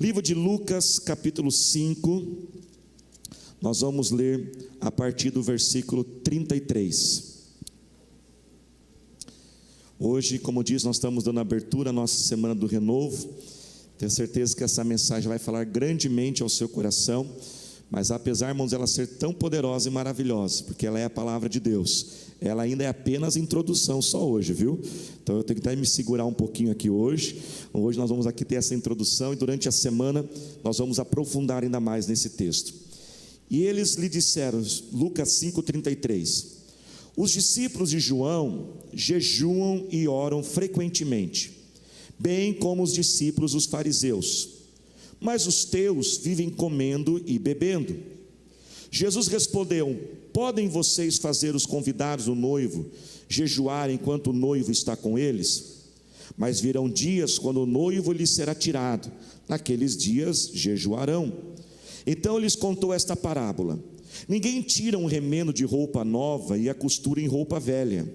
Livro de Lucas, capítulo 5, nós vamos ler a partir do versículo 33. Hoje, como diz, nós estamos dando abertura à nossa semana do renovo. Tenho certeza que essa mensagem vai falar grandemente ao seu coração, mas apesar, irmãos, dela ser tão poderosa e maravilhosa, porque ela é a palavra de Deus, ela ainda é apenas introdução só hoje, viu? Então eu tenho que até me segurar um pouquinho aqui hoje. Hoje nós vamos aqui ter essa introdução e durante a semana nós vamos aprofundar ainda mais nesse texto. E eles lhe disseram, Lucas 5,33: os discípulos de João jejuam e oram frequentemente, bem como os discípulos dos fariseus, mas os teus vivem comendo e bebendo. Jesus respondeu: podem vocês fazer os convidados do noivo jejuar enquanto o noivo está com eles? Mas virão dias quando o noivo lhes será tirado, naqueles dias jejuarão. Então lhes contou esta parábola: ninguém tira um remendo de roupa nova e a costura em roupa velha.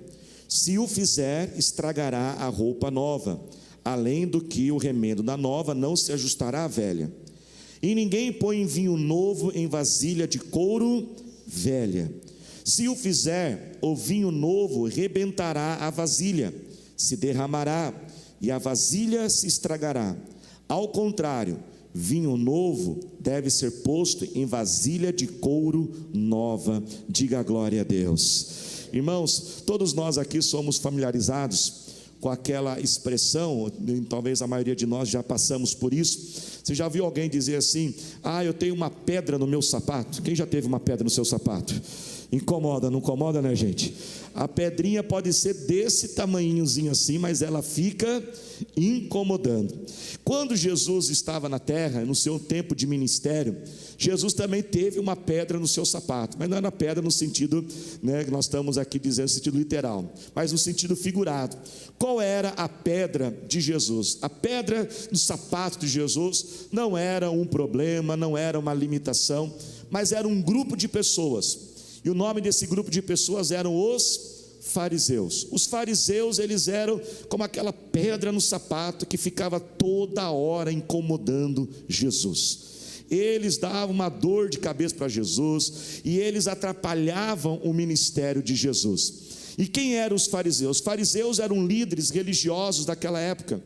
Se o fizer, estragará a roupa nova, além do que o remendo da nova não se ajustará à velha. E ninguém põe vinho novo em vasilha de couro velha. Se o fizer, o vinho novo rebentará a vasilha, se derramará, e a vasilha se estragará. Ao contrário, vinho novo deve ser posto em vasilha de couro nova. Diga glória a Deus. Irmãos, todos nós aqui somos familiarizados com aquela expressão, talvez a maioria de nós já passamos por isso. Você já viu alguém dizer assim: ah, eu tenho uma pedra no meu sapato? Quem já teve uma pedra no seu sapato? Incomoda, não incomoda, né, gente? A pedrinha pode ser desse tamanhozinho assim, mas ela fica incomodando. Quando Jesus estava na terra, no seu tempo de ministério, Jesus também teve uma pedra no seu sapato, mas não era pedra no sentido, né, que nós estamos aqui dizendo no sentido literal, mas no sentido figurado. Qual era a pedra de Jesus? A pedra do sapato de Jesus não era um problema, não era uma limitação, mas era um grupo de pessoas. E o nome desse grupo de pessoas eram os fariseus. Os fariseus, eles eram como aquela pedra no sapato que ficava toda hora incomodando Jesus. Eles davam uma dor de cabeça para Jesus e eles atrapalhavam o ministério de Jesus. E quem eram os fariseus? Os fariseus eram líderes religiosos daquela época,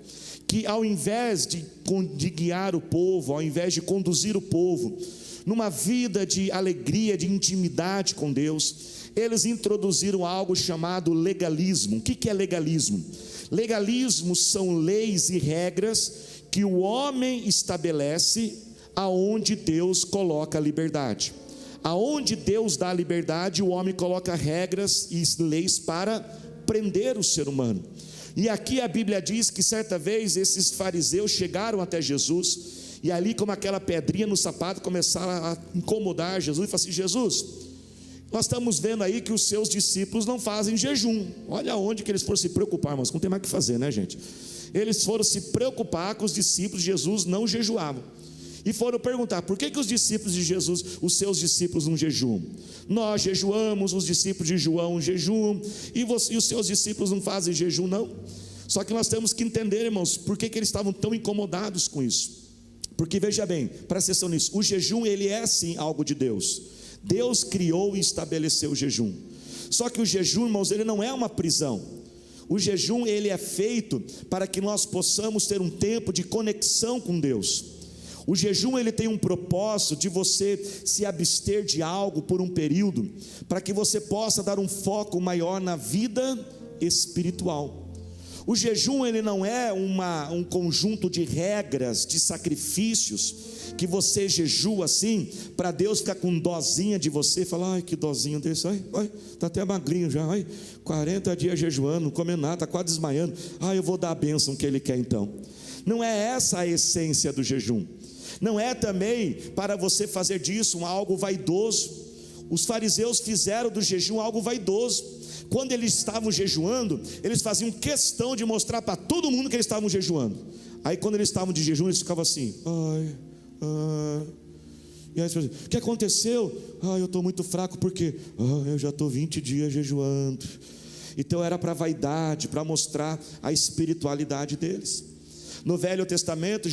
que ao invés de guiar o povo, ao invés de conduzir o povo numa vida de alegria, de intimidade com Deus, eles introduziram algo chamado legalismo. O que é legalismo? Legalismo são leis e regras que o homem estabelece aonde Deus coloca a liberdade. Aonde Deus dá a liberdade, o homem coloca regras e leis para prender o ser humano. E aqui a Bíblia diz que certa vez esses fariseus chegaram até Jesus, e ali, como aquela pedrinha no sapato, começaram a incomodar Jesus, e falaram assim: Jesus, nós estamos vendo aí que os seus discípulos não fazem jejum. Olha onde que eles foram se preocupar, mas não tem mais o que fazer, né, gente? Eles foram se preocupar com os discípulos de Jesus não jejuavam, e foram perguntar: por que os discípulos de Jesus, os seus discípulos não jejuam? Nós jejuamos, os discípulos de João jejuam, e os seus discípulos não fazem jejum, não? Só que nós temos que entender, irmãos, por que eles estavam tão incomodados com isso. Porque veja bem, presta atenção nisso, o jejum ele é sim algo de Deus. Deus criou e estabeleceu o jejum. Só que o jejum, irmãos, ele não é uma prisão. O jejum ele é feito para que nós possamos ter um tempo de conexão com Deus. O jejum ele tem um propósito de você se abster de algo por um período, para que você possa dar um foco maior na vida espiritual. O jejum ele não é um conjunto de regras, de sacrifícios, que você jejua assim, para Deus ficar com dozinha de você, falar: ai, que dozinho desse, ai, está até magrinho já, ai, 40 dias jejuando, não comendo nada, está quase desmaiando, ai, eu vou dar a bênção que ele quer então. Não é essa a essência do jejum. Não é também para você fazer disso algo vaidoso. Os fariseus fizeram do jejum algo vaidoso. Quando eles estavam jejuando, eles faziam questão de mostrar para todo mundo que eles estavam jejuando. Aí quando eles estavam de jejum, eles ficavam assim: e aí eles falavam: o que aconteceu? Eu estou muito fraco porque eu já estou 20 dias jejuando. Então era para vaidade, para mostrar a espiritualidade deles. No Velho Testamento,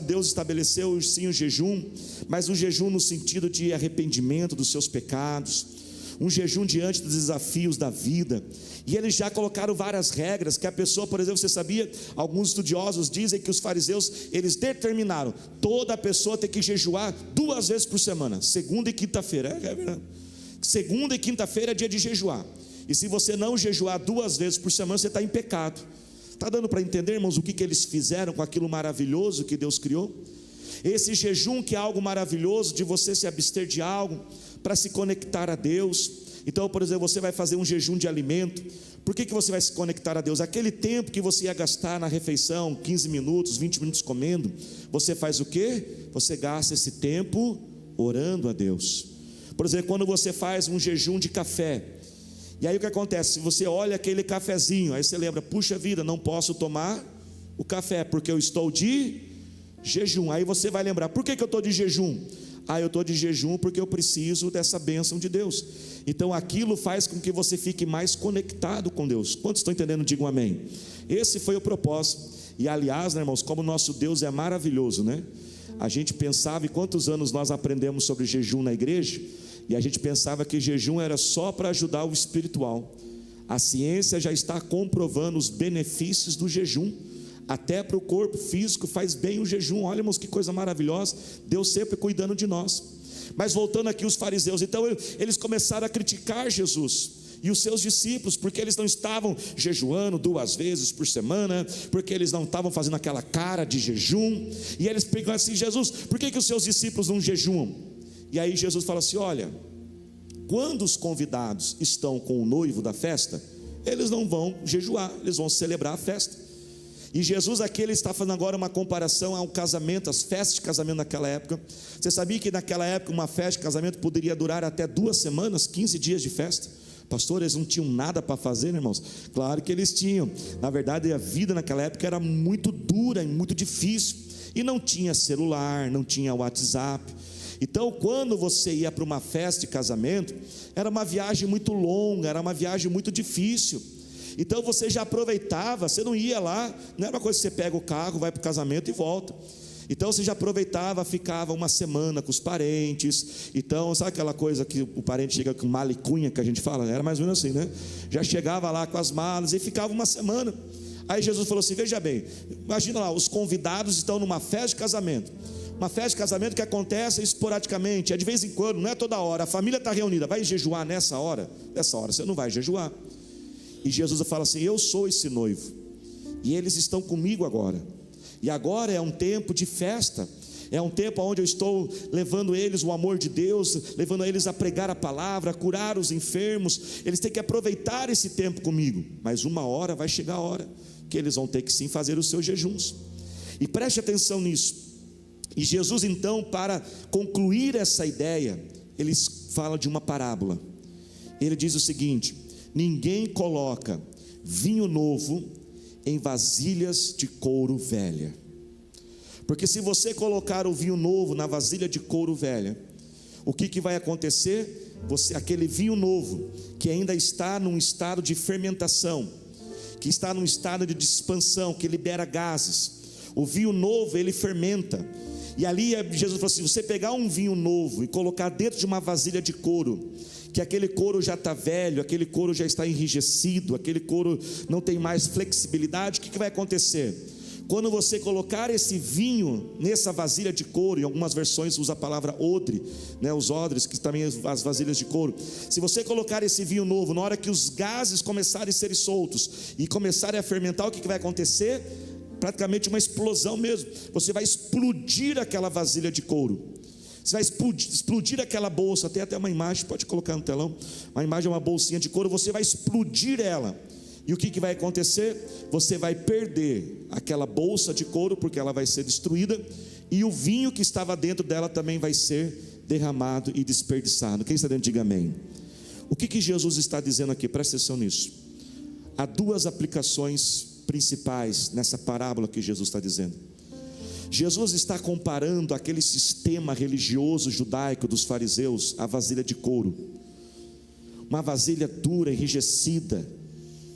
Deus estabeleceu sim o jejum, mas um jejum no sentido de arrependimento dos seus pecados, um jejum diante dos desafios da vida. E eles já colocaram várias regras, que a pessoa, por exemplo, você sabia, alguns estudiosos dizem que os fariseus, eles determinaram, toda pessoa tem que jejuar 2 vezes por semana, segunda e quinta-feira, é verdade, segunda e quinta-feira é dia de jejuar, e se você não jejuar 2 vezes por semana, você está em pecado. Está dando para entender, irmãos, o que eles fizeram com aquilo maravilhoso que Deus criou? Esse jejum, que é algo maravilhoso, de você se abster de algo, para se conectar a Deus. Então, por exemplo, você vai fazer um jejum de alimento. Por que você vai se conectar a Deus? Aquele tempo que você ia gastar na refeição, 15 minutos, 20 minutos comendo, você faz o quê? Você gasta esse tempo orando a Deus. Por exemplo, quando você faz um jejum de café, e aí o que acontece? Se você olha aquele cafezinho, aí você lembra, puxa vida, não posso tomar o café, porque eu estou de jejum. Aí você vai lembrar, por que eu estou de jejum? Eu estou de jejum porque eu preciso dessa bênção de Deus. Então aquilo faz com que você fique mais conectado com Deus. Quantos estão entendendo? Digam amém. Esse foi o propósito. E aliás, né, irmãos, como o nosso Deus é maravilhoso, né? A gente pensava, e quantos anos nós aprendemos sobre jejum na igreja, e a gente pensava que jejum era só para ajudar o espiritual. A ciência já está comprovando os benefícios do jejum. Até para o corpo físico faz bem o jejum. Olha, irmãos, que coisa maravilhosa. Deus sempre cuidando de nós. Mas voltando aqui os fariseus, então eles começaram a criticar Jesus e os seus discípulos, porque eles não estavam jejuando 2 vezes por semana, porque eles não estavam fazendo aquela cara de jejum. E eles perguntam assim, Jesus, por que os seus discípulos não jejuam? E aí Jesus fala assim, olha, quando os convidados estão com o noivo da festa, eles não vão jejuar, eles vão celebrar a festa. E Jesus aqui, ele está fazendo agora uma comparação ao casamento, as festas de casamento naquela época. Você sabia que naquela época uma festa de casamento poderia durar até 2 semanas, 15 dias de festa? Pastor, eles não tinham nada para fazer, né, irmãos? Claro que eles tinham. Na verdade, a vida naquela época era muito dura e muito difícil. E não tinha celular, não tinha WhatsApp. Então, quando você ia para uma festa de casamento, era uma viagem muito longa, era uma viagem muito difícil. Então você já aproveitava, você não ia lá, não era uma coisa que você pega o carro, vai para o casamento e volta. Então você já aproveitava, ficava 1 semana com os parentes. Então, sabe aquela coisa que o parente chega com malicunha, que a gente fala? Era mais ou menos assim, né? Já chegava lá com as malas e ficava 1 semana. Aí Jesus falou assim, veja bem, imagina lá, os convidados estão numa festa de casamento. Uma festa de casamento que acontece esporadicamente, é de vez em quando, não é toda hora. A família está reunida, vai jejuar nessa hora? Nessa hora você não vai jejuar. E Jesus fala assim, eu sou esse noivo, e eles estão comigo agora. E agora é um tempo de festa, é um tempo onde eu estou levando eles o amor de Deus, levando eles a pregar a palavra, a curar os enfermos. Eles têm que aproveitar esse tempo comigo. Mas uma hora vai chegar a hora que eles vão ter que sim fazer os seus jejuns. E preste atenção nisso. E Jesus então, para concluir essa ideia, ele fala de uma parábola. Ele diz o seguinte, ninguém coloca vinho novo em vasilhas de couro velha, porque se você colocar o vinho novo na vasilha de couro velha, o que vai acontecer? Aquele vinho novo, que ainda está num estado de fermentação, que está num estado de expansão, que libera gases, o vinho novo ele fermenta. E ali Jesus falou assim, você pegar um vinho novo e colocar dentro de uma vasilha de couro, que aquele couro já está velho, aquele couro já está enrijecido, aquele couro não tem mais flexibilidade, o que vai acontecer? Quando você colocar esse vinho nessa vasilha de couro, em algumas versões usa a palavra odre, né, os odres, que também as vasilhas de couro. Se você colocar esse vinho novo, na hora que os gases começarem a ser soltos e começarem a fermentar, o que vai acontecer? Praticamente uma explosão mesmo. Você vai explodir aquela vasilha de couro. Você vai explodir aquela bolsa. Tem até uma imagem, pode colocar no telão. Uma imagem de uma bolsinha de couro. Você vai explodir ela. E o que vai acontecer? Você vai perder aquela bolsa de couro, porque ela vai ser destruída, e o vinho que estava dentro dela também vai ser derramado e desperdiçado. Quem está dentro, diga amém. O que Jesus está dizendo aqui? Presta atenção nisso. Há 2 aplicações principais nessa parábola que Jesus está dizendo. Jesus está comparando aquele sistema religioso judaico dos fariseus à vasilha de couro, uma vasilha dura, enrijecida,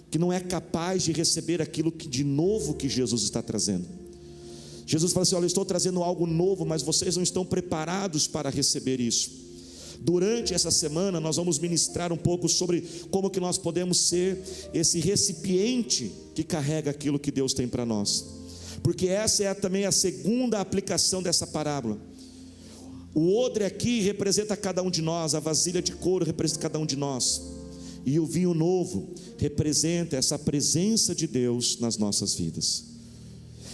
que não é capaz de receber aquilo que de novo que Jesus está trazendo. Jesus fala assim: olha, eu estou trazendo algo novo, mas vocês não estão preparados para receber isso. Durante essa semana nós vamos ministrar um pouco sobre como que nós podemos ser esse recipiente que carrega aquilo que Deus tem para nós, porque essa é também a segunda aplicação dessa parábola. O odre aqui representa cada um de nós, a vasilha de couro representa cada um de nós, e o vinho novo representa essa presença de Deus nas nossas vidas,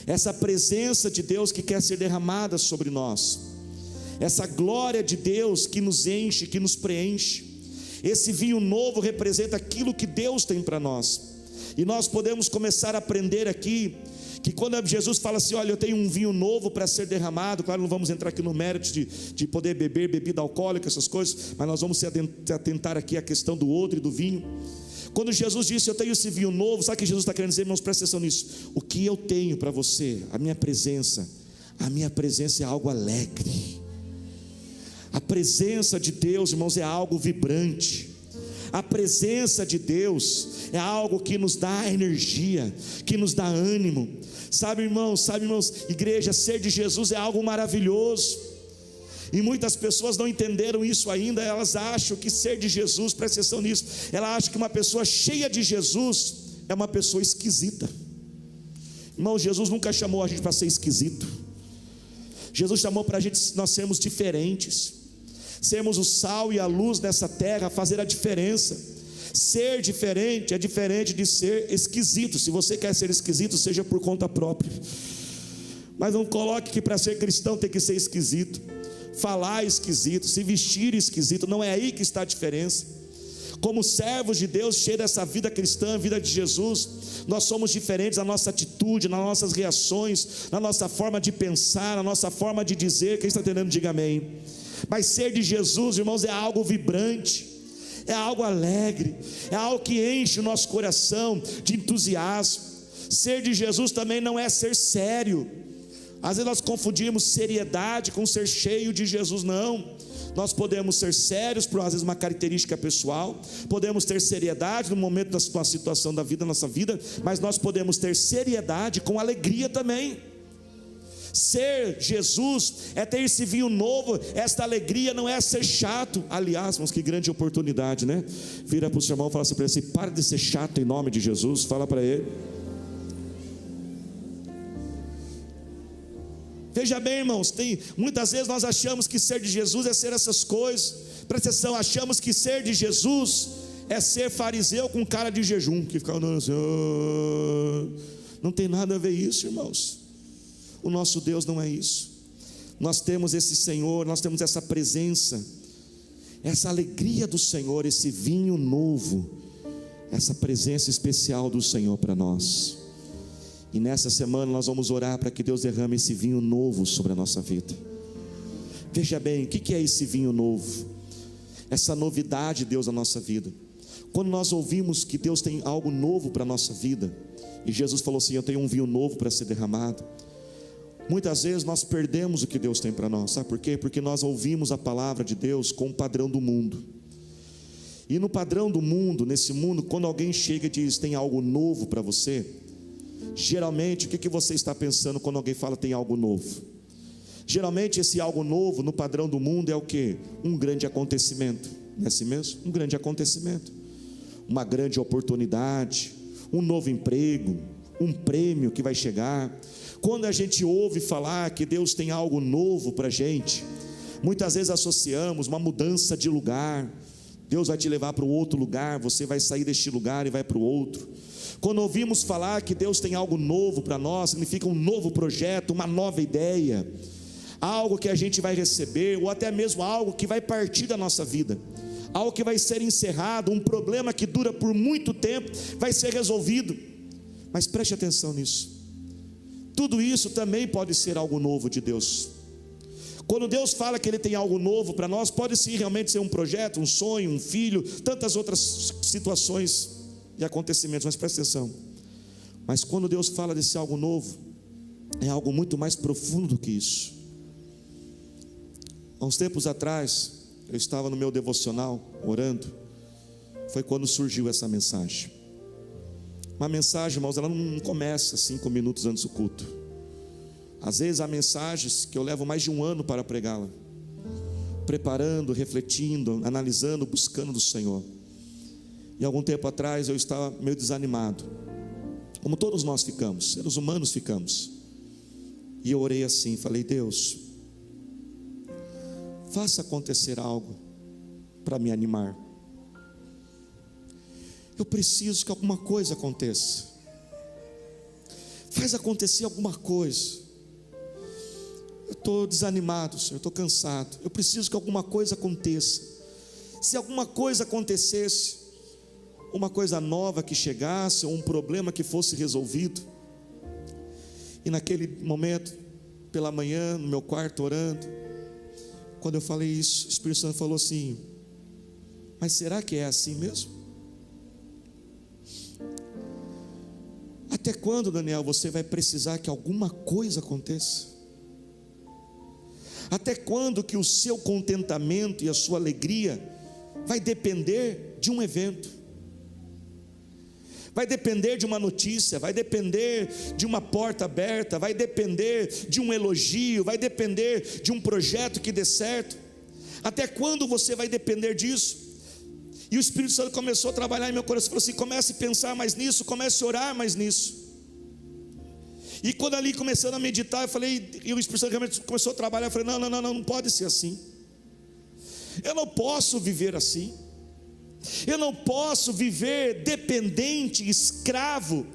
essa presença de Deus que quer ser derramada sobre nós, essa glória de Deus que nos enche, que nos preenche. Esse vinho novo representa aquilo que Deus tem para nós, e nós podemos começar a aprender aqui, que quando Jesus fala assim: olha, eu tenho um vinho novo para ser derramado, claro, não vamos entrar aqui no mérito de poder beber bebida alcoólica, essas coisas, mas nós vamos se atentar aqui à questão do odre e do vinho. Quando Jesus disse: eu tenho esse vinho novo, sabe o que Jesus está querendo dizer, irmãos? Presta atenção nisso. O que eu tenho para você, a minha presença é algo alegre. A presença de Deus, irmãos, é algo vibrante. A presença de Deus é algo que nos dá energia, que nos dá ânimo. Sabe, irmãos, igreja, ser de Jesus é algo maravilhoso. E muitas pessoas não entenderam isso ainda. Elas acham que ser de Jesus, presta atenção nisso, ela acha que uma pessoa cheia de Jesus é uma pessoa esquisita. Irmão, Jesus nunca chamou a gente para ser esquisito. Jesus chamou para a gente, nós sermos diferentes, sermos o sal e a luz nessa terra, fazer a diferença. Ser diferente é diferente de ser esquisito. Se você quer ser esquisito, seja por conta própria, mas não coloque que para ser cristão tem que ser esquisito, falar esquisito, se vestir esquisito. Não é aí que está a diferença. Como servos de Deus, cheios dessa vida cristã, vida de Jesus, nós somos diferentes na nossa atitude, nas nossas reações, na nossa forma de pensar, na nossa forma de dizer. Quem está entendendo, diga amém. Mas ser de Jesus, irmãos, é algo vibrante, é algo alegre, é algo que enche o nosso coração de entusiasmo. Ser de Jesus também não é ser sério. Às vezes nós confundimos seriedade com ser cheio de Jesus. Não, nós podemos ser sérios por às vezes uma característica pessoal, podemos ter seriedade no momento da situação da vida, nossa vida, mas nós podemos ter seriedade com alegria também. Ser Jesus é ter esse vinho novo, esta alegria, não é ser chato. Aliás, irmãos, que grande oportunidade, né? Vira para o seu irmão e fala assim para ele assim: para de ser chato em nome de Jesus. Fala para ele. Veja bem, irmãos, muitas vezes nós achamos que ser de Jesus é ser essas coisas. Presta atenção, achamos que ser de Jesus é ser fariseu com cara de jejum, que fica andando assim. Não tem nada a ver isso, irmãos. O nosso Deus não é isso. Nós temos esse Senhor, nós temos essa presença, essa alegria do Senhor, esse vinho novo, essa presença especial do Senhor para nós. E nessa semana nós vamos orar para que Deus derrame esse vinho novo sobre a nossa vida. Veja bem, o que é esse vinho novo? Essa novidade de Deus na nossa vida. Quando nós ouvimos que Deus tem algo novo para a nossa vida, e Jesus falou assim: eu tenho um vinho novo para ser derramado, muitas vezes nós perdemos o que Deus tem para nós. Sabe por quê? Porque nós ouvimos a palavra de Deus com o padrão do mundo. E no padrão do mundo, nesse mundo, quando alguém chega e diz tem algo novo para você, geralmente o que você está pensando quando alguém fala tem algo novo? Geralmente esse algo novo no padrão do mundo é o quê? Um grande acontecimento. Não é assim mesmo? Um grande acontecimento, uma grande oportunidade, um novo emprego, um prêmio que vai chegar. Quando a gente ouve falar que Deus tem algo novo para a gente, muitas vezes associamos uma mudança de lugar. Deus vai te levar para um outro lugar, você vai sair deste lugar e vai para o outro. Quando ouvimos falar que Deus tem algo novo para nós, significa um novo projeto, uma nova ideia, algo que a gente vai receber, ou até mesmo algo que vai partir da nossa vida, algo que vai ser encerrado, um problema que dura por muito tempo vai ser resolvido. Mas preste atenção nisso, tudo isso também pode ser algo novo de Deus. Quando Deus fala que Ele tem algo novo para nós, pode sim realmente ser um projeto, um sonho, um filho, tantas outras situações e acontecimentos, mas presta atenção. Mas quando Deus fala desse algo novo, é algo muito mais profundo do que isso. Há uns tempos atrás, eu estava no meu devocional, orando, foi quando surgiu essa mensagem. Uma mensagem, irmãos, ela não começa 5 minutos antes do culto. Às vezes há mensagens que eu levo mais de um ano para pregá-la, preparando, refletindo, analisando, buscando do Senhor. E algum tempo atrás eu estava meio desanimado, como todos nós ficamos, seres humanos ficamos. E eu orei assim, falei: Deus, faça acontecer algo para me animar. Eu preciso que alguma coisa aconteça. Faz acontecer alguma coisa. Eu estou desanimado, Senhor, eu estou cansado. Eu preciso que alguma coisa aconteça. Se alguma coisa acontecesse, uma coisa nova que chegasse, ou um problema que fosse resolvido. E naquele momento, pela manhã, no meu quarto orando, quando eu falei isso, o Espírito Santo falou assim: mas será que é assim mesmo? Até quando, Daniel, você vai precisar que alguma coisa aconteça? Até quando que o seu contentamento e a sua alegria vai depender de um evento? Vai depender de uma notícia, vai depender de uma porta aberta, vai depender de um elogio, vai depender de um projeto que dê certo. Até quando você vai depender disso? E o Espírito Santo começou a trabalhar em meu coração, falou assim: comece a pensar mais nisso, comece a orar mais nisso. E quando ali começando a meditar, eu falei, e o Espírito Santo começou a trabalhar, eu falei: não pode ser assim. Eu não posso viver assim. Eu não posso viver dependente, escravo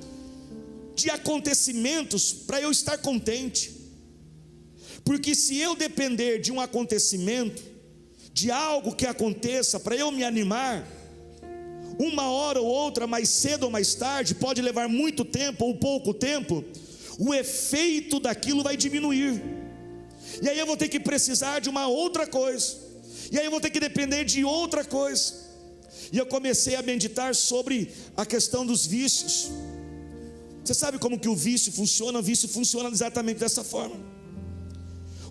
de acontecimentos para eu estar contente. Porque se eu depender de um acontecimento, de algo que aconteça para eu me animar, uma hora ou outra, mais cedo ou mais tarde, pode levar muito tempo ou pouco tempo, o efeito daquilo vai diminuir. E aí eu vou ter que precisar de uma outra coisa. E aí eu vou ter que depender de outra coisa. E eu comecei a meditar sobre a questão dos vícios. Você sabe como que o vício funciona? O vício funciona exatamente dessa forma.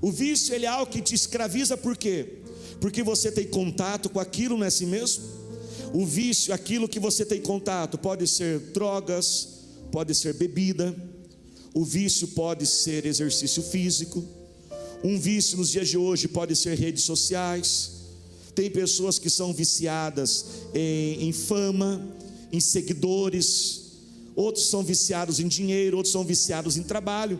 O vício, ele é algo que te escraviza. Por quê? Porque você tem contato com aquilo, não é assim mesmo? O vício, aquilo que você tem contato, pode ser drogas, pode ser bebida. O vício pode ser exercício físico. Um vício nos dias de hoje pode ser redes sociais. Tem pessoas que são viciadas em fama, em seguidores. Outros são viciados em dinheiro, outros são viciados em trabalho.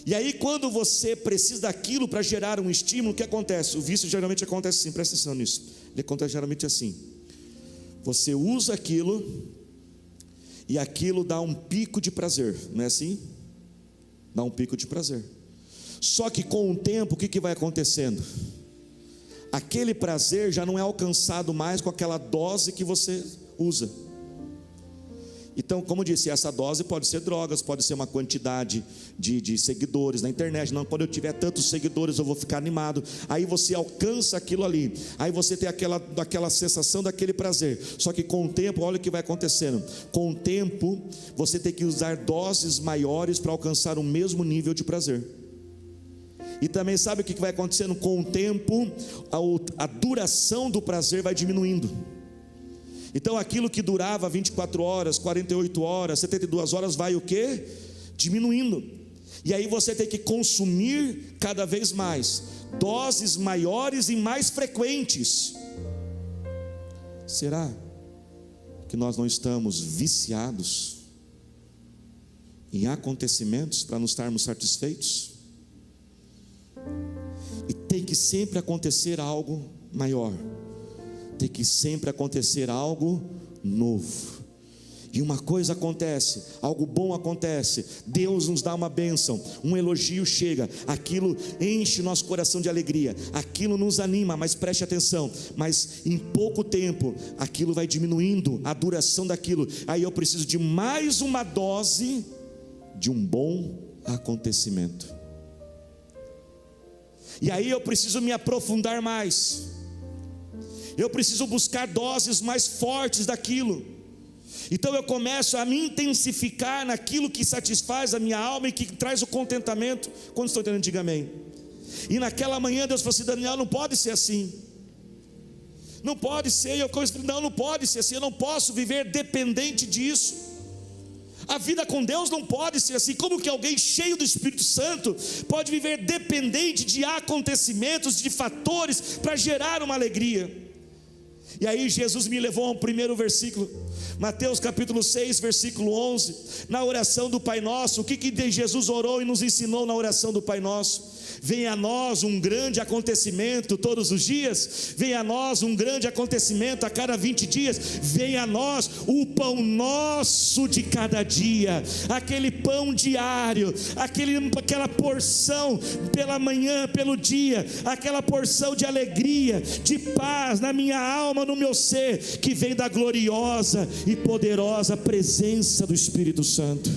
E aí quando você precisa daquilo para gerar um estímulo, o que acontece? O vício geralmente acontece assim, presta atenção nisso. Ele acontece geralmente assim: você usa aquilo e aquilo dá um pico de prazer, não é assim? Dá um pico de prazer. Só que com o tempo, o que vai acontecendo? Aquele prazer já não é alcançado mais com aquela dose que você usa. Então, como eu disse, essa dose pode ser drogas, pode ser uma quantidade de seguidores na internet. Não, quando eu tiver tantos seguidores eu vou ficar animado. Aí você alcança aquilo ali, aí você tem aquela sensação daquele prazer. Só que com o tempo, olha o que vai acontecendo. Com o tempo, você tem que usar doses maiores para alcançar o mesmo nível de prazer. E também sabe o que vai acontecendo? Com o tempo, a duração do prazer vai diminuindo. Então aquilo que durava 24 horas, 48 horas, 72 horas, vai o quê? Diminuindo. E aí você tem que consumir cada vez mais, doses maiores e mais frequentes. Será que nós não estamos viciados em acontecimentos para não estarmos satisfeitos? E tem que sempre acontecer algo maior, tem que sempre acontecer algo novo. E uma coisa acontece, algo bom acontece, Deus nos dá uma bênção, um elogio chega, aquilo enche nosso coração de alegria, aquilo nos anima, mas preste atenção, mas em pouco tempo, aquilo vai diminuindo, a duração daquilo, aí eu preciso de mais uma dose de um bom acontecimento. E aí eu preciso me aprofundar mais, eu preciso buscar doses mais fortes daquilo. Então eu começo a me intensificar naquilo que satisfaz a minha alma e que traz o contentamento. Quando estou entendendo, diga amém. E naquela manhã Deus falou assim: Daniel, não pode ser assim, não pode ser. E eu comecei, não pode ser assim, eu não posso viver dependente disso. A vida com Deus não pode ser assim. Como que alguém cheio do Espírito Santo pode viver dependente de acontecimentos, de fatores para gerar uma alegria? E aí Jesus me levou ao primeiro versículo, Mateus capítulo 6, versículo 11, na oração do Pai Nosso. O que Jesus orou e nos ensinou na oração do Pai Nosso? Venha a nós um grande acontecimento todos os dias, venha a nós um grande acontecimento a cada 20 dias, venha a nós o pão nosso de cada dia, aquele pão diário, aquela porção pela manhã, pelo dia, aquela porção de alegria, de paz na minha alma, no meu ser, que vem da gloriosa e poderosa presença do Espírito Santo.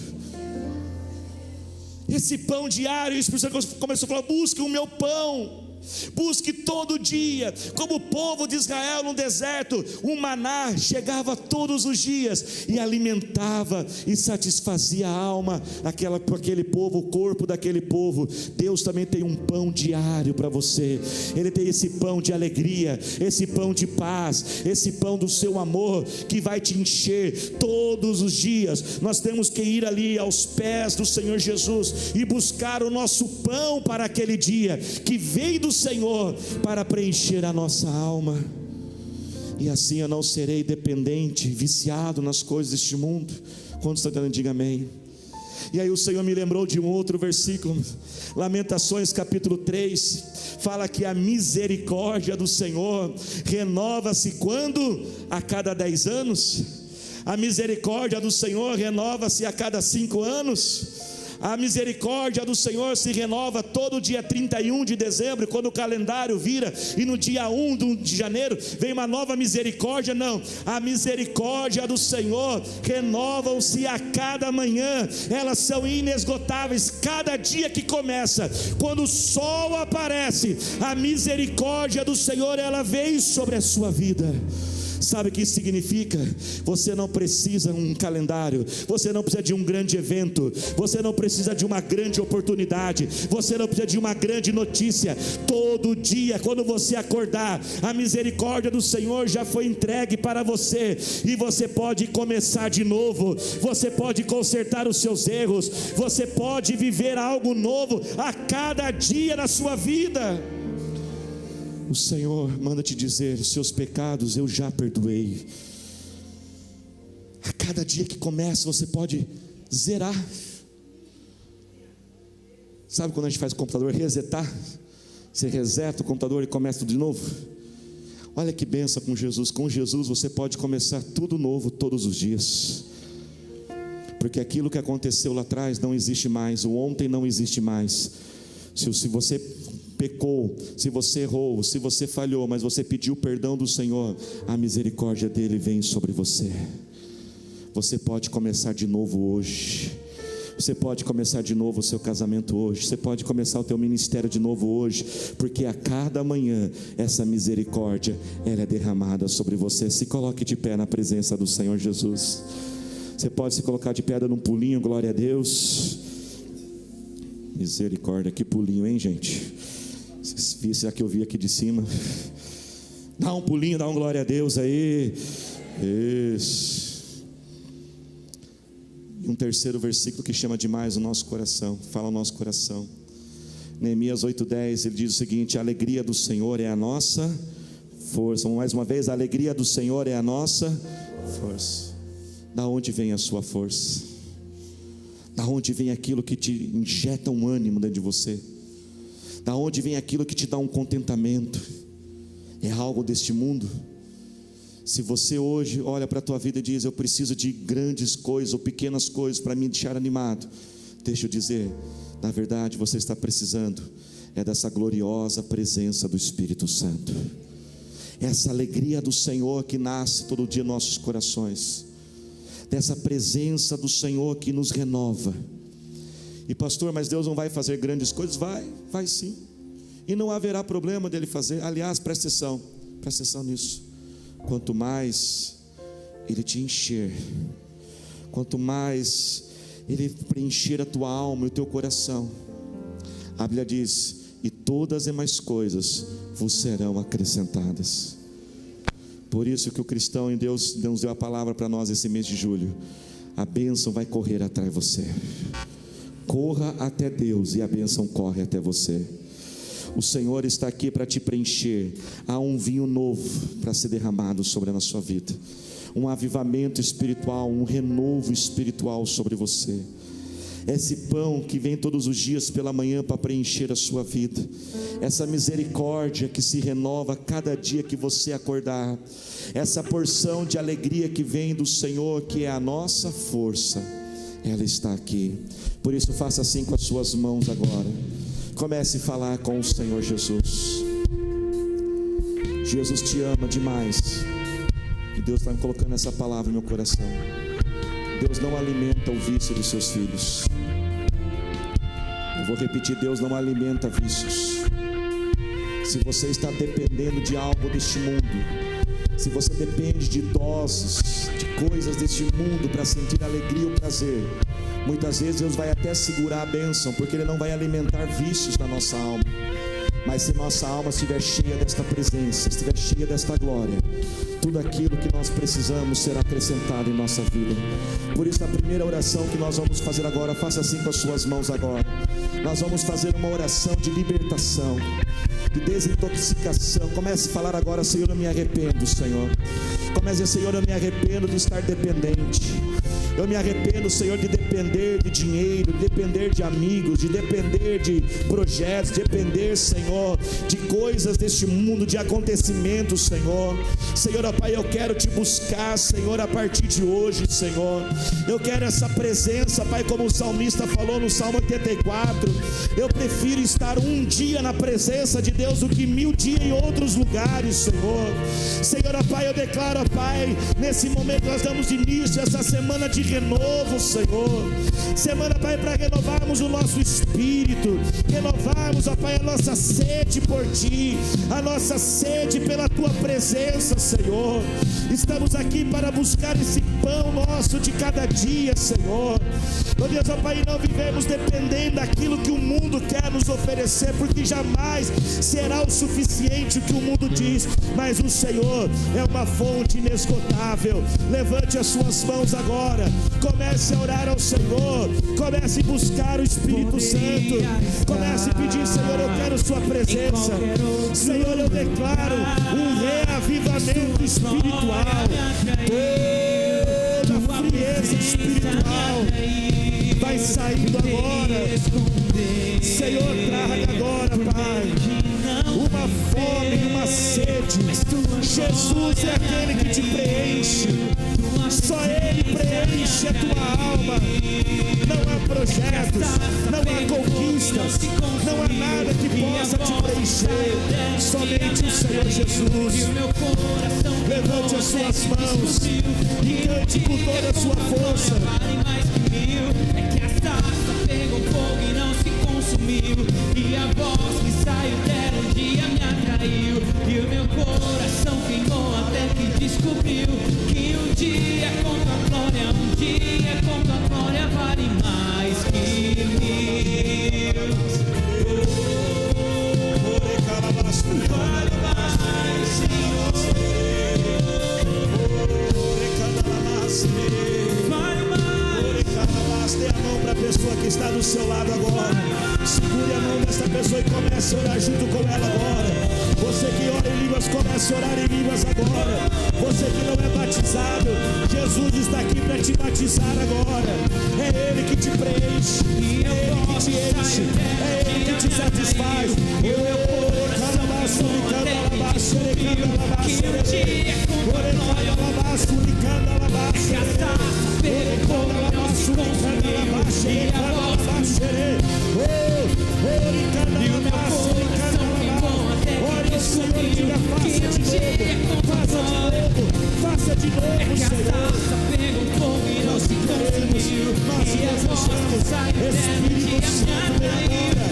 Esse pão diário, o Espírito Santo começou a falar: busque o meu pão, busque todo dia, como o povo de Israel no deserto. O maná chegava todos os dias e alimentava e satisfazia a alma, aquele povo, o corpo daquele povo. Deus também tem um pão diário para você. Ele tem esse pão de alegria, esse pão de paz, esse pão do seu amor, que vai te encher todos os dias. Nós temos que ir ali aos pés do Senhor Jesus e buscar o nosso pão para aquele dia, que vem do Senhor, para preencher a nossa alma. E assim eu não serei dependente, viciado nas coisas deste mundo. Quando está dando, diga amém. E aí o Senhor me lembrou de um outro versículo, Lamentações capítulo 3, fala que a misericórdia do Senhor renova-se quando? A cada 10 anos. A misericórdia do Senhor renova-se a cada 5 anos. A misericórdia do Senhor se renova todo dia 31 de dezembro, quando o calendário vira, e no dia 1 de janeiro vem uma nova misericórdia. Não, a misericórdia do Senhor renovam-se a cada manhã, elas são inesgotáveis. Cada dia que começa, quando o sol aparece, a misericórdia do Senhor, ela vem sobre a sua vida. Sabe o que isso significa? Você não precisa de um calendário, você não precisa de um grande evento, você não precisa de uma grande oportunidade, você não precisa de uma grande notícia. Todo dia, quando você acordar, a misericórdia do Senhor já foi entregue para você, e você pode começar de novo, você pode consertar os seus erros, você pode viver algo novo a cada dia na sua vida. O Senhor manda te dizer: os seus pecados eu já perdoei. A cada dia que começa, você pode zerar. Sabe quando a gente faz o computador resetar? Você reseta o computador e começa tudo de novo. Olha que benção com Jesus. Com Jesus você pode começar tudo novo todos os dias, porque aquilo que aconteceu lá atrás não existe mais. O ontem não existe mais. Se você pecou, se você errou, se você falhou, mas você pediu perdão do Senhor, a misericórdia dele vem sobre você. Você pode começar de novo hoje. Você pode começar de novo o seu casamento hoje. Você pode começar o teu ministério de novo hoje, porque a cada manhã essa misericórdia, ela é derramada sobre você. Se coloque de pé na presença do Senhor Jesus. Você pode se colocar de pé dando um pulinho, glória a Deus. Misericórdia, que pulinho, hein, gente? Será que eu vi aqui de cima? Dá um pulinho, dá um glória a Deus aí. Isso. E um terceiro versículo que chama demais o nosso coração, fala o nosso coração. Neemias 8:10, ele diz o seguinte: a alegria do Senhor é a nossa força. Mais uma vez, a alegria do Senhor é a nossa força. Da onde vem a sua força? Da onde vem aquilo que te injeta um ânimo dentro de você? Da onde vem aquilo que te dá um contentamento? É algo deste mundo? Se você hoje olha para a tua vida e diz: eu preciso de grandes coisas ou pequenas coisas para me deixar animado, deixa eu dizer, na verdade você está precisando dessa gloriosa presença do Espírito Santo, essa alegria do Senhor que nasce todo dia em nossos corações, dessa presença do Senhor que nos renova. E pastor, mas Deus não vai fazer grandes coisas? Vai sim, e não haverá problema dele fazer. Aliás, presta atenção nisso. Quanto mais ele te encher, quanto mais ele preencher a tua alma e o teu coração, a Bíblia diz: e todas as demais coisas vos serão acrescentadas. Por isso que o cristão em Deus nos deu a palavra para nós esse mês de julho: a bênção vai correr atrás de você. Corra até Deus e a bênção corre até você. O Senhor está aqui para te preencher. Há um vinho novo para ser derramado sobre a sua vida, um avivamento espiritual, um renovo espiritual sobre você. Esse pão que vem todos os dias pela manhã para preencher a sua vida, essa misericórdia que se renova cada dia que você acordar, essa porção de alegria que vem do Senhor, que é a nossa força, ela está aqui. Por isso faça assim com as suas mãos agora. Comece a falar com o Senhor Jesus. Jesus te ama demais, e Deus está me colocando essa palavra no meu coração. Deus não alimenta o vício dos seus filhos. Eu vou repetir: Deus não alimenta vícios. Se você está dependendo de algo deste mundo, se você depende de doses, de coisas deste mundo para sentir alegria ou prazer, muitas vezes Deus vai até segurar a bênção, porque Ele não vai alimentar vícios na nossa alma. Mas se nossa alma estiver cheia desta presença, estiver cheia desta glória, tudo aquilo que nós precisamos será acrescentado em nossa vida. Por isso a primeira oração que nós vamos fazer agora, faça assim com as suas mãos agora. Nós vamos fazer uma oração de libertação, de desintoxicação. Comece a falar agora: Senhor, eu me arrependo, Senhor. Comece a dizer: Senhor, eu me arrependo de estar dependente. Eu me arrependo, Senhor, de depender de dinheiro, de depender de amigos, de depender de projetos, de depender, Senhor, de coisas deste mundo, de acontecimentos, Senhor. Senhor, ó Pai, eu quero te buscar, Senhor, a partir de hoje, Senhor. Eu quero essa presença, Pai, como o salmista falou no Salmo 84. Eu prefiro estar um dia na presença de Deus do que 1000 dias em outros lugares, Senhor. Senhor, ó Pai, eu declaro, ó Pai, nesse momento nós damos início a essa semana de renovo, Senhor. Semana, Pai, para renovarmos o nosso espírito, renovarmos, ó Pai, a nossa sede por Ti, a nossa sede pela Tua presença, Senhor. Estamos aqui para buscar esse pão nosso de cada dia, Senhor. Ó Deus, ó Pai, não vivemos dependendo daquilo que o mundo quer nos oferecer, porque jamais será o suficiente o que o mundo diz, mas o Senhor é uma fonte inesgotável. Levante as suas mãos agora, comece a orar ao Senhor, comece a buscar o Espírito Santo, comece a pedir: Senhor, eu quero Sua presença. Senhor, eu declaro um reavivamento espiritual. Toda frieza espiritual vai saindo agora. Senhor, traga agora, Pai, uma fome, uma sede. Jesus é aquele que te preenche. Só Ele preenche a tua alma. Não há projetos, não há conquistas, não há nada que possa te preencher. Somente o Senhor Jesus. Levante as suas mãos e cante com toda a sua força. É que a taça pegou fogo e não se consumiu, e a voz que saiu dela um dia me atraiu, e o meu coração queimou até que descobriu que um dia contra a glória, um dia contra a glória vale mais que 1000. Vale mais, Senhor. Vale mais. Dê a mão para a pessoa que está do seu lado agora. Segure a mão dessa pessoa e comece a orar junto com ela agora. Você que ora em línguas, comece a orar em línguas agora. Você que não é batizado, Jesus está aqui para te batizar agora. É Ele que te preenche, é Ele que te enche, é Ele que te satisfaz. Faça de novo, Senhor. Nós queremos, nós desejamos. Espírito Santo,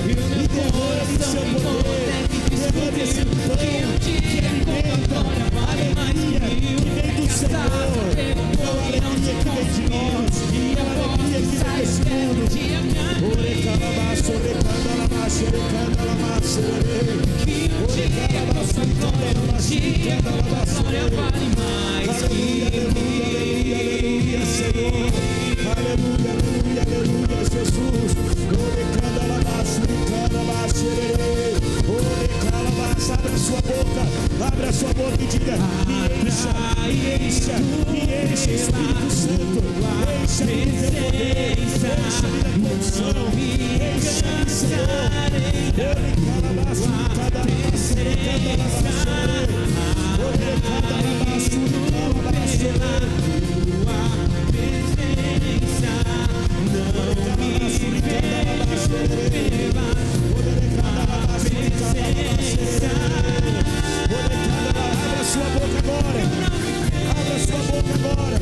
e derrame o seu poder, derrame esse pão que alimenta a alegria que vem do Senhor, a alegria que vem de nós, a alegria que vem desse mundo. Orecalabaço, orecandalabaço, orecandalabaço, orecalabaço, orecandalabaço, aleluia, aleluia, aleluia, aleluia, Senhor. Jesus. Abra sua boca e diga: me encha, Espírito Santo, encha-me do teu poder, encha-me da tua unção, encha-me, Senhor. Abra sua boca agora.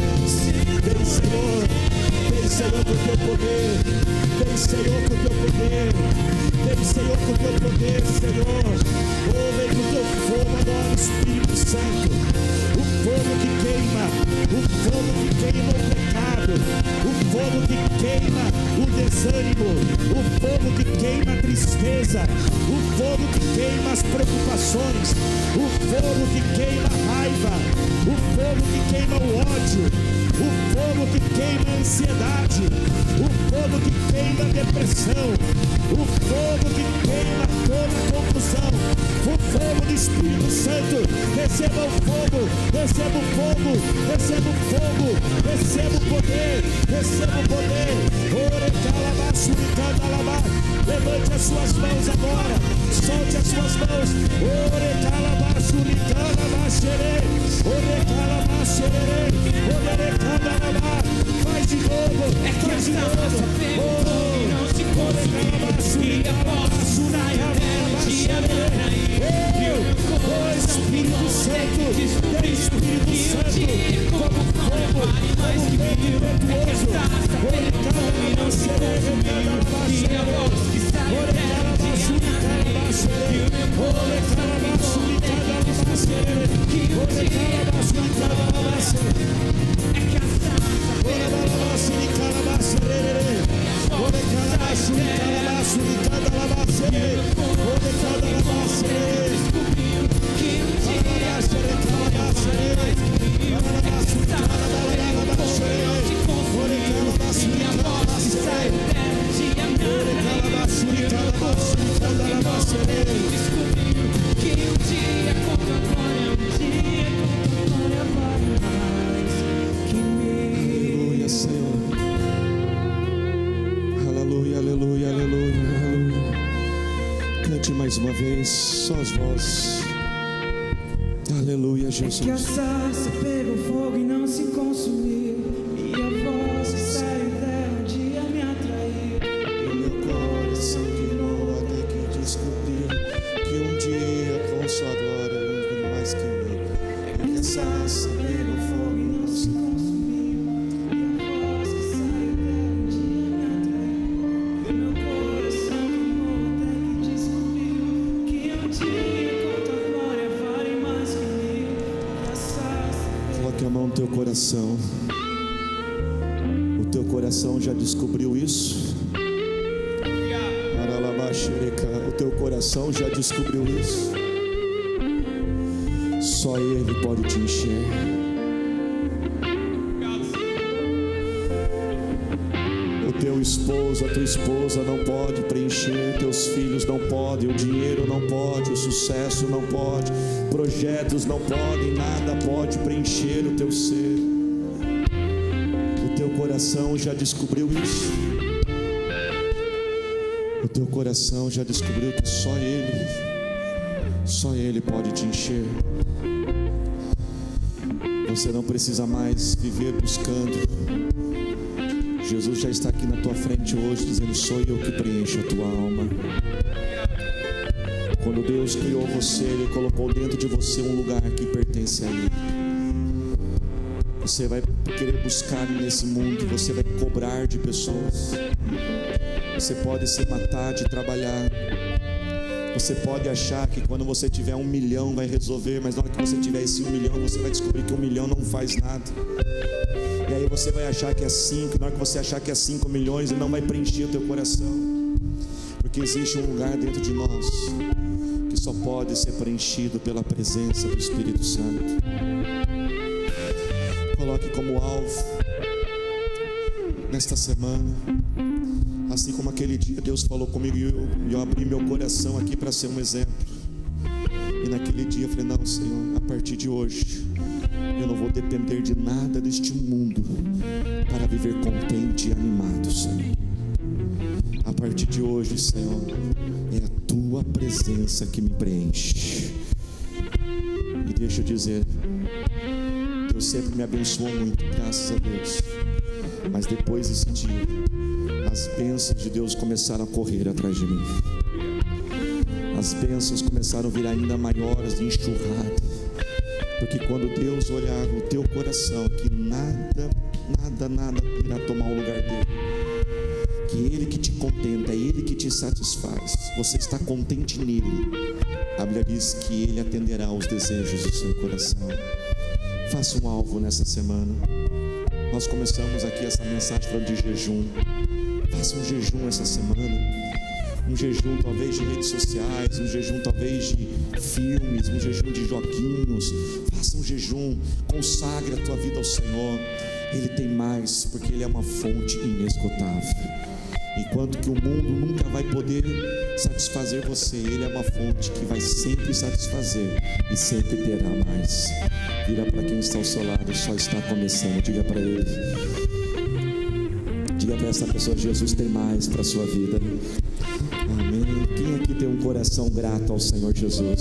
Vem, Senhor, com o teu poder. Vem, Senhor, com o teu poder. Senhor. Vem com o teu fogo agora, Espírito Santo. O fogo que queima o pecado, o fogo que queima o desânimo, o fogo que queima a tristeza, o fogo que queima as preocupações, o fogo que queima a raiva, o fogo que queima o ódio, o fogo que queima a ansiedade, o fogo que queima a depressão, o fogo que queima toda a confusão, o fogo do Espírito Santo. Receba o fogo, receba o fogo, receba o fogo, receba o poder, receba o poder. Levante as suas mãos agora, solte as suas mãos. Faz de novo, faz de novo. Não se consome, e a voz sai até dia da Espírito Santo, Espírito Santo, como fogo, como vento impetuoso. Não se consome, e a voz que sai até dia da Aleluia, Senhor. Aleluia, aleluia, aleluia, aleluia. Cante mais uma vez, só as vozes. Aleluia, Jesus. É que a sarça pegou fogo e não se consumiu, e a voz que saiu dela um dia me atraiu. E o meu coração queimou até que descobriu que um dia com sua glória muito mais que mim. É que a sarça pegou fogo e não se consumiu, e a voz que saiu dela um dia me atraiu. E o meu coração queimou até que descobriu que um dia com tua glória vale mais que mil. E a sarça Coloque a mão no teu coração. O teu coração já descobriu isso? O teu coração já descobriu isso? Só Ele pode te encher. O teu esposo, a tua esposa não pode preencher, teus filhos não podem, o dinheiro não pode, o sucesso não pode, projetos não podem, nada pode preencher o teu ser. O teu coração já descobriu isso? O teu coração já descobriu que só Ele pode te encher. Você não precisa mais viver buscando. Jesus já está aqui na tua frente hoje, dizendo: sou eu que preencho a tua alma. Quando Deus criou você, Ele colocou dentro de você um lugar que pertence a Ele. Você vai querer buscar nesse mundo, você vai cobrar de pessoas. Você pode se matar de trabalhar. Você pode achar que quando você tiver 1 milhão vai resolver, mas na hora que você tiver esse 1 milhão, você vai descobrir que 1 milhão não faz nada. E aí você vai achar que é 5, na hora que você achar que é 5 milhões, e não vai preencher o teu coração. Porque existe um lugar dentro de nós que só pode ser preenchido pela presença do Espírito Santo. Coloque como alvo nesta semana Assim como aquele dia Deus falou comigo e eu abri meu coração aqui para ser um exemplo. E naquele dia eu falei: não, Senhor, a partir de hoje eu não vou depender de nada deste mundo para viver contente e animado, Senhor. A partir de hoje, Senhor, é a Tua presença que me preenche. E deixa eu dizer, Deus sempre me abençoou muito, graças a Deus. Mas depois desse dia, as bênçãos de Deus começaram a correr atrás de mim. As bênçãos começaram a vir ainda maiores, de enxurrada. Porque quando Deus olhar no teu coração, que nada irá tomar o lugar dele, que Ele que te contenta, é Ele que te satisfaz, você está contente nele, a Bíblia diz que Ele atenderá aos desejos do seu coração. Faça um alvo nessa semana. Nós começamos aqui essa mensagem falando de jejum. Faça um jejum essa semana. Um jejum talvez de redes sociais, um jejum talvez de filmes, um jejum de joguinhos. Faça um jejum, consagre a tua vida ao Senhor. Ele tem mais, porque Ele é uma fonte inesgotável. Enquanto que o mundo nunca vai poder satisfazer você, Ele é uma fonte que vai sempre satisfazer e sempre terá mais. Vira para quem está ao seu lado, só está começando. Diga para ele, diga para essa pessoa: Jesus tem mais para a sua vida. Amém. Quem aqui tem um coração grato ao Senhor Jesus?